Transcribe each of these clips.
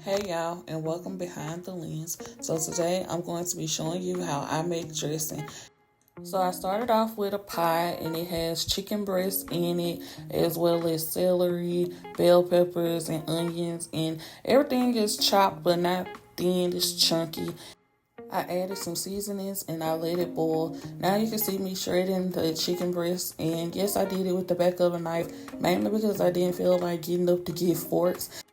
Hey y'all, and welcome behind the lens. So today I'm going to be showing you how I make dressing. So I started off with a pie, and it has chicken breast in it, as well as celery, bell peppers, and onions, and everything is chopped but not thin, it's chunky. I added some seasonings and I let it boil. Now you can see me shredding the chicken breast, and yes, I did it with the back of a knife, mainly because I didn't feel like getting up to get forks.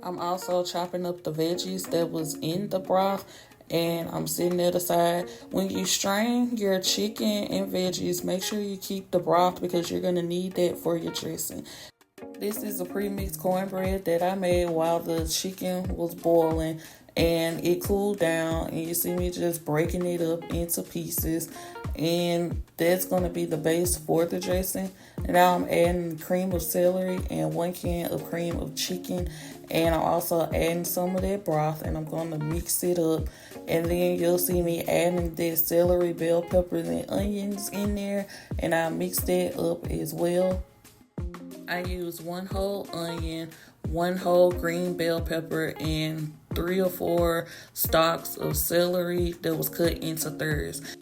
I'm also chopping up the veggies that was in the broth, and I'm setting it aside. When you strain your chicken and veggies, make sure you keep the broth because you're going to need that for your dressing. This is a pre-mixed cornbread that I made while the chicken was boiling, and it cooled down, and you see me just breaking it up into pieces, and that's going to be the base for the dressing. And now I'm adding cream of celery and 1 can of cream of chicken, and I'm also adding some of that broth, and I'm going to mix it up. And then you'll see me adding that celery, bell peppers, and onions in there, and I mix that up as well. I use 1 whole onion, 1 whole green bell pepper, and 3 or 4 stalks of celery that was cut into thirds.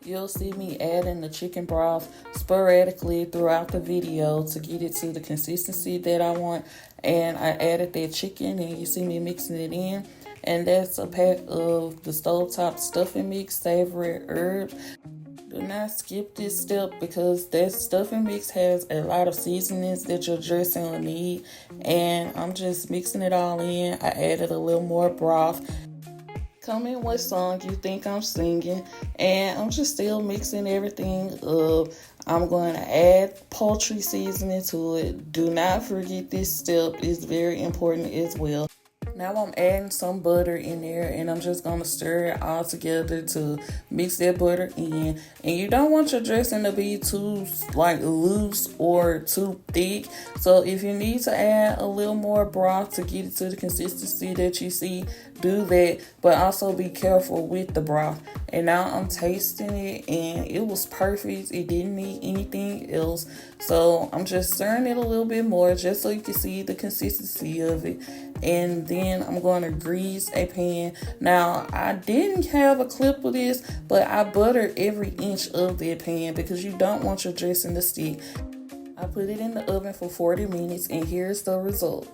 You'll see me adding the chicken broth sporadically throughout the video to get it to the consistency that I want. And I added that chicken, and you see me mixing it in. And that's a pack of the stovetop stuffing mix, savory herbs. Do not skip this step because that stuffing mix has a lot of seasonings that your dressing will need. And I'm just mixing it all in. I added a little more broth. Tell me what song you think I'm singing, and I'm just still mixing everything up. I'm going to add poultry seasoning to it. Do not forget this step, it's very important as well. Now I'm adding some butter in there, and I'm just going to stir it all together to mix that butter in. And you don't want your dressing to be too loose or too thick. So if you need to add a little more broth to get it to the consistency that you see, do that. But also be careful with the broth. And now I'm tasting it, and it was perfect. It didn't need anything else. So I'm just stirring it a little bit more just so you can see the consistency of it. And then I'm going to grease a pan. Now, I didn't have a clip of this, but I buttered every inch of that pan because you don't want your dressing to stick. I put it in the oven for 40 minutes, and here's the result.